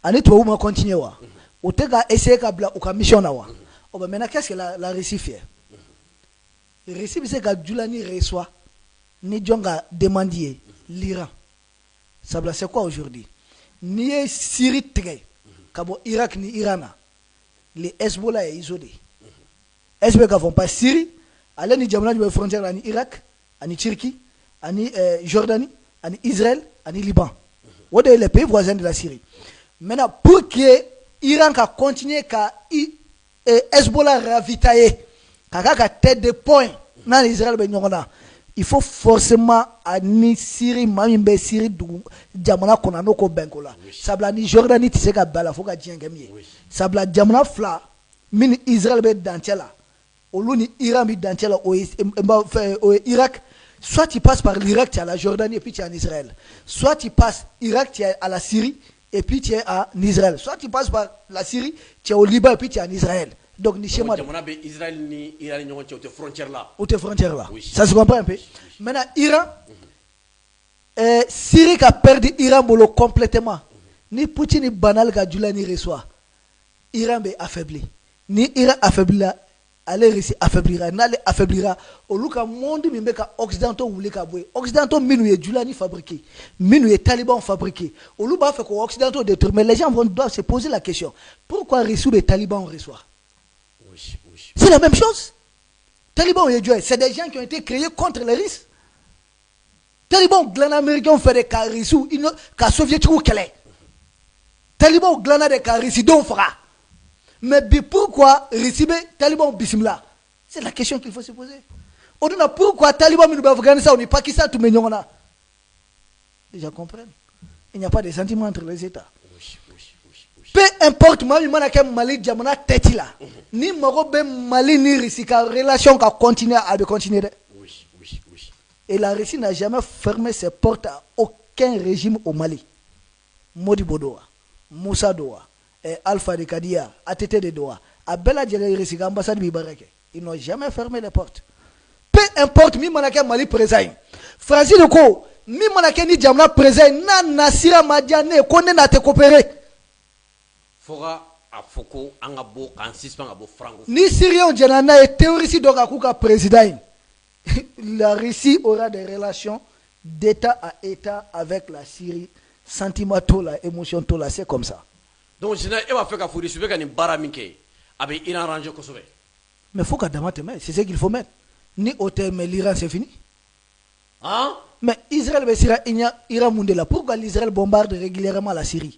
Ani to ma continuer wa. O te ga essayer ka bla o ka mission na wa. O ba maintenant qu'est-ce que la Russie fait? Russie c'est que Djoulani reçoit ni jonga demander l'Iran. Ça c'est quoi aujourd'hui? Ni Syrie très kabo Irak ni Iran. Les Hezbollah est isolé. Hezbollah vont pas Syrie, aller ni jamna ni frontière en Irak, en Turquie, en Jordanie, en Israël, en Liban. Ou les pays voisins de la Syrie. Maintenant pour que Iran ka continuer ka Hezbollah ravitailler ka tête de point dans Israël ben nyona. Il faut forcément ani Syrie mamimbe Syrie du jamana konano ko benkola. Sabla ni Jordanie ti se ka bala fo ka jengamiye. Sabla jamana fla min Israël be dantela. Olu ni Iran be dantela au Irak. Soit tu passes par l'Irak, tu es à la Jordanie et puis tu es en Israël. Soit tu passes Irak, tu es à la Syrie et puis tu es en Israël. Soit tu passes par la Syrie, tu es au Liban et puis tu es en Israël. Donc ni chez moi. Israël ni Iran ni aux frontières là. Aux frontières là. Oui. Ça se comprend un peu. Maintenant Iran, Syrie a perdu Iran bolo complètement. Ni Poutine ni banal ka Djoulani reçoit. Iran be affaibli. Ni Iran affaibli là. Aller réussir affaiblira, n'aller affaiblira. Au lieu que monde mimeka occidentaux ou les caboués, occidentaux minoué Djoulani fabriqué, minoué Taliban fabriqué. Au lieu de faire que occidentaux détruire, mais les gens doivent se poser la question pourquoi reçoit les talibans reçoit? C'est la même chose. Talibans et Dieu, c'est des gens qui ont été créés contre les risques. Talibans, glan américain fait des carissous, car soviétique ou quel est. Talibans, glan des carissous, donc fera. Mais pourquoi receber Taliban bismillah? C'est la question qu'il faut se poser. On dit pourquoi Taliban nous Afghanistan ou Pakistan tout mignon là? Déjà comprendre. Il n'y a pas de sentiments entre les États. Peu importe moi il m'a Mali jamana tête là. Ni Maroc Mali ni Russie car relation qui continue à continuer. Et la Russie n'a jamais fermé ses portes à aucun régime au Mali. Modibo Doa, Moussa Doa, Alpha de Kadia, ATT de Doha, à Bella Djeli ambassade Bibareke. Ils n'ont jamais fermé les portes. Peu importe, mi manake Mali présent. Francis de Ko, mi manake ni Jamna présent, na Nasira Madiane, konne na te coopérer. Fora a Foko, Angabo, en suspens abo franco. Ni Syriens Djanana et théoricien d'Okakuka président. La Russie aura des relations d'État à État avec la Syrie. Sentimentaux, la émotion, c'est comme ça. Donc, je n'ai pas fait qu'à vous recevoir une baraminke avec Iran rangé Kosovo. Mais il faut qu'à Damate, c'est ce qu'il faut mettre. Ni hôtel, mais l'Iran, c'est fini. Hein? Mais Israël, Iran, Mundela. Pourquoi l'Israël bombarde régulièrement la Syrie?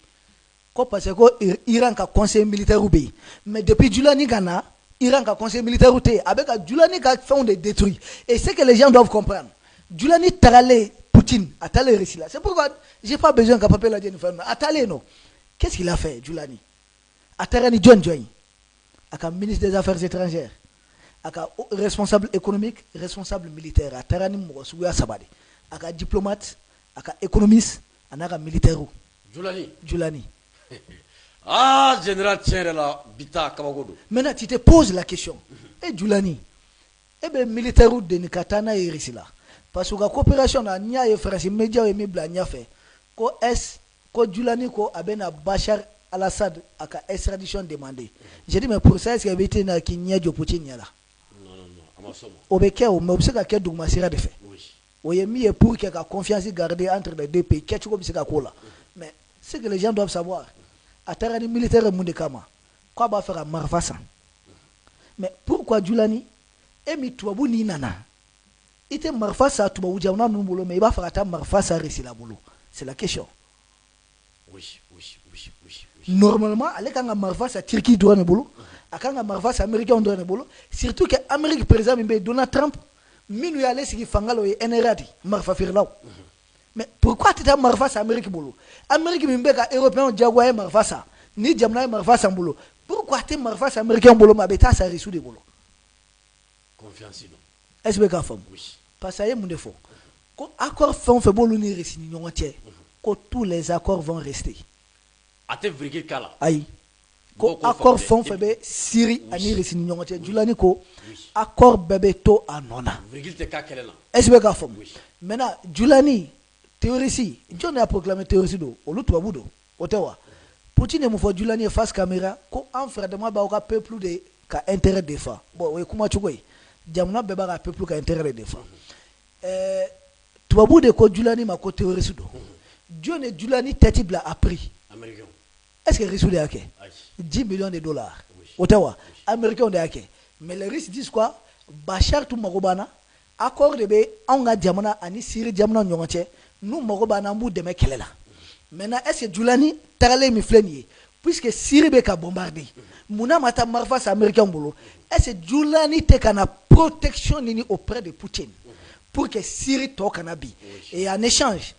Parce que l'Iran a conseil militaire au pays. Mais depuis Djoulani Ghana, l'Iran a conseil militaire au pays. Avec Djoulani a fait des détruits. Et c'est que les gens doivent comprendre. Djoulani Tarale Poutine, a talé récit là. C'est pourquoi je n'ai pas besoin qu'à papier la Jennifer. A talé non. Qu'est-ce qu'il a fait, Djoulani? Atarani John Joy, aka ministre des Affaires étrangères, aka responsable économique, responsable militaire, Atarani Mwasuya Sabade, aka diplomate, aka économiste, aka militaire. Djoulani. Ah, général Tchénela, Bita Kabagodo. Maintenant, tu te poses la question. Et Djoulani, eh bien, militaire de Nikatana et Risila. Parce que la coopération a nia et France média et mebla nia fait. Ko est ko Djoulani ko abena Bachar al-Assad aka extradition demandé. J'ai dit mais pour ça est-ce qu'il y avait été na kinya jo Poutine là. Non, amasomo. Obeke o mais obseka ke dugma sira de fait. Oui. Oyemi est pour qu'il y ait confiance gardée entre les deux pays. Qu'est-ce que obseka kola. Mais ce que les gens doivent savoir, Atarani militaire monde kama. Quoi va faire à Marfassa? Mais pourquoi Djoulani et mi tuabu ni nana? Ite Marfassa tuabu jamna numbolo mais il va faire à Marfassa récit la boulot. C'est la question. Oui. Normalement, allez quand Marfassa Turquie doit ne boulot, quand Marfassa américain doit ne boulot, surtout que Amérique président Donald Trump, minu yale sigi fangalo et enerati Marfa firlaw. Mais pourquoi tu as Marfassa Amérique boulot? Amérique mimbeka européen jaguaye Marfassa, ni jamna Marfassa boulot. Pourquoi tu Marfassa américain boulot ma beta ça risou de boulot? Confiance non. Est-ce que femme? Oui. Parce que mon défaut. Quand accord fait boulot ni récit ni entier. Que tous les accords vont rester. Ate vrigil kala. Aïe. Ko accord font fait Syrie ani récit ni entier. Djoulani ko accord bébé to anona. Vrigil te ka kele là. Est-ce que femme? Maintenant Djoulani théorie John a proclamé théorie do. Olu tuabudo. Otewa. Poutine est mon frère Julani face caméra ko en frère de moi ba ka peuple de ka intérêt défend bon oui comment tu vois jamna beba ka peuple ka intérêt défend tubabu de ko Julani ma ko théorie do Dieu ne Julani tête bla a pris américain est-ce que risou de yake 10 millions de dollars otawa américain de yake mais les risques disent quoi Bachar tout magobana accord de be on ga jamana ani Syrie jamana nyonche nous magobana mu de me kelela. Maintenant, est-ce que Julani tarale mi fleni puisque Syrie be ka bombardé muna mata marfa américain bolo est-ce que Julani te kana protection nini auprès de Poutine pour que Syrie to kana bi et en échange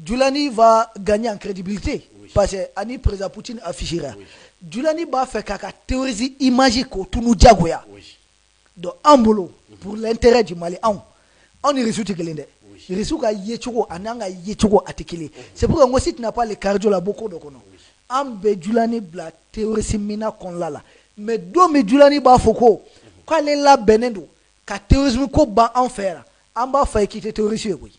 Julani va gagner en crédibilité parce que ani président Poutine affichera Julani va faire kaka théorie image ko tunu jagoya donc en bolo pour l'intérêt du Mali on y résout kelende Risuka yechoko ananga yechoko atikili. C'est pourquoi moi si tu n'as pas les cardio la beaucoup de kono. Ambe Julani bla théorie mina kon lala. Mais do me Julani ba foko. Quand les la benendo ka théorie ko ba en faire. Amba fa quitter théorie sur oui.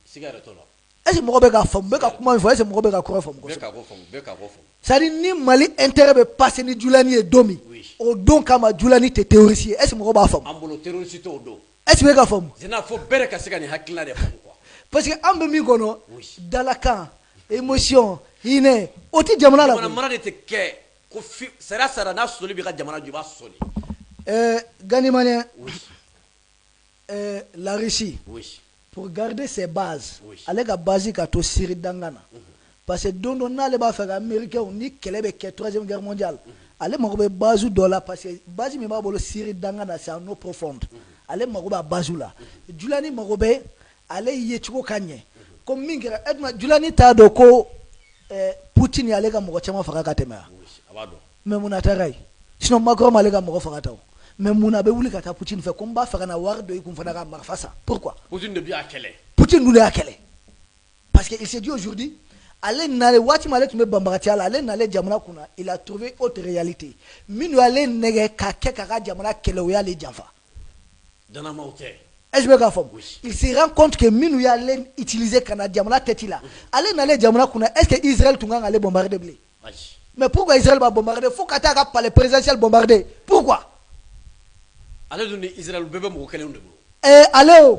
Cigarette là. Est-ce que mo be ka fam be ka kuma fa est-ce que mo be ka kora fam ko. Be ka go fam. Ça dit ni Mali intérêt be passer ni Julani et domi. Au don kama Julani te théorie. Est-ce que mo ba fam. Ambolo théorie to do. Est-ce que ka fam? Zena fo bere ka sika ni hakila de fam quoi. Parce que ambe mi gono dans la camp émotion ine oti jamana la jamana de te ke ko sera na soli bi ka jamana juba soli Ganimane la Russie pour garder ses bases avec la base ka to Syrie dangana parce que dondo na le ba faire américain ni kelebe ke 3e guerre mondiale ale magobe bazu dollar parce que base mi ba bolo Syrie dangana c'est en eau profonde ale magoba bazu la Julani magobe ale yechiko kanye comme mingira edma Julani ta do ko Poutine ale ka mogo chama faka katema abado mais muna taray sinon Macron ale ka mogo faka taw mais muna be wuli kata Poutine fait combat faka na war do ikum fana ka marfasa pourquoi Poutine de bien akele Poutine nous akele parce que il s'est dit aujourd'hui ale nale wati male tume bambakati ala ale nale jamana kuna il a trouvé autre réalité minu ale nege ka keka jamana kele o ya le jafa dana maute. Est-ce que il se rend compte que Minou y allait utiliser Canada la tête là. Allez n'allez Jamana kuna. Est-ce que Israël tunga allait bombarder blé? Mais pourquoi Israël va bombarder? Faut qu'attaque par les présidentielles bombarder. Pourquoi? Allez donner Israël bébé mo kele onde. Allez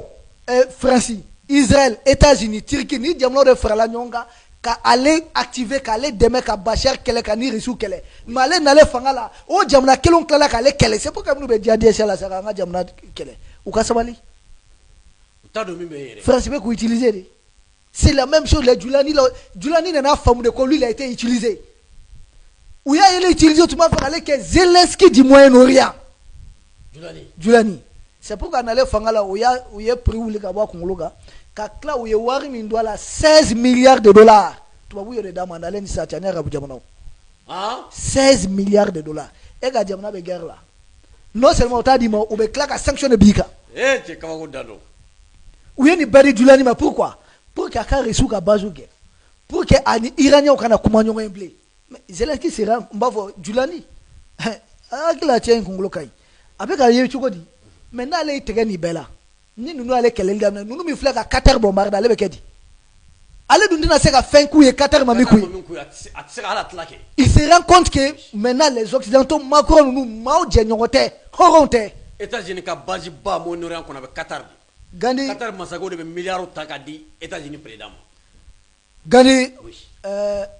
Francis, Israël, États-Unis, Turquie ni Jamana de frère la nyonga ka aller activer ka aller demain ka Bachar kele ka ni risu kele. Mais allez n'allez fangala. Oh Jamana kelon kala ka aller kele. C'est pourquoi nous be dia dia la ça nga Jamana kele. Ou ka sabali? France veut utiliser. C'est la même chose. Les Julani n'a pas femme de quoi lui il a été utilisé. Où il a utilisé autrement pour aller que Zelensky du Moyen-Orient. Julani. C'est pourquoi on allait faire là où il y a pris où les gars Kongologa. Car là où il y a wari mindola 16 milliards de dollars. Tu vois où il y a des dames en allant ni ça tiens à Boudjamano. 16 milliards de dollars. Et gars Djamana be guerre là. Non seulement t'as dit moi ou be claque à sanctionner Bika. Tu comment dano. Où est Bari Julani mais pourquoi? Pour qu'il y ait reçu ka bazouge. Pour que ani Iranien au kana kumanyo blé. Mais Zelensky sera mbavo Julani. Ah kila tient Kongolo kai. Avec a yechu ko di. Maintenant les tegani bela. Ni nous aller kelel dam nous mi flaka 4 bombarde ale bekedi. Ale dundina seka fin coup et 4 mamikou. Il se rend compte que maintenant les occidentaux Macron nous mao djenyote horonte. États-Unis ka baji ba mo norian qu'on avait Qatar. Gani Qatar masago de milliards taka di États-Unis président. Gani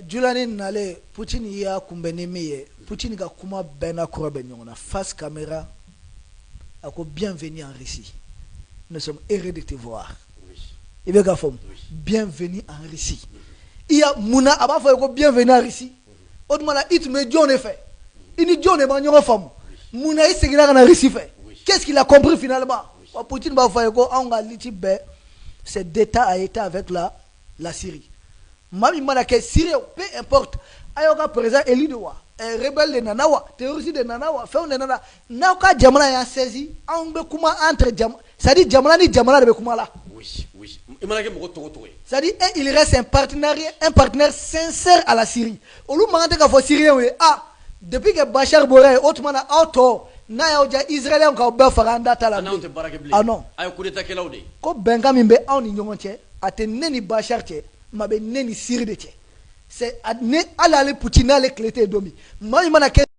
Julani nale Poutine ya kumbeni miye Poutine ka kuma bena korobe nyona face caméra ako bienvenue en Russie. Nous sommes heureux de te voir. Il veut gafom bienvenue en Russie. Il y a Mouna aba fa ko bienvenue en Russie. Autrement it me John fait. Ini John e manyo fam. Mouna isegira na Russie fait. Qu'est-ce qu'il a compris finalement? Poutine va faire quoi? On a l'itibé, c'est d'État à État avec la Syrie. Mami manake Syrie, peu importe. Ayoka président élu de wa, rebelle de Nanawa, terroriste de Nanawa, fait de Nana. Nauka Jamana ya saisi, on be kuma entre Jamana. Ça dit Jamana ni Jamana de kuma là. Oui. Il m'a dit mon togo. Ça dit il reste un partenaire sincère à la Syrie. Olu mangante ka fo Syrien we depuis que Bachar Boré autrement auto na ya oja Israélien ka ba faranda tala. Ah non. Ay coup d'état kela ode. Ko benga mimbe on ni nyonche ate neni Bachar che mabe neni Syrie de che. c'est ni ala ale Poutine ale clété domi moi il m'a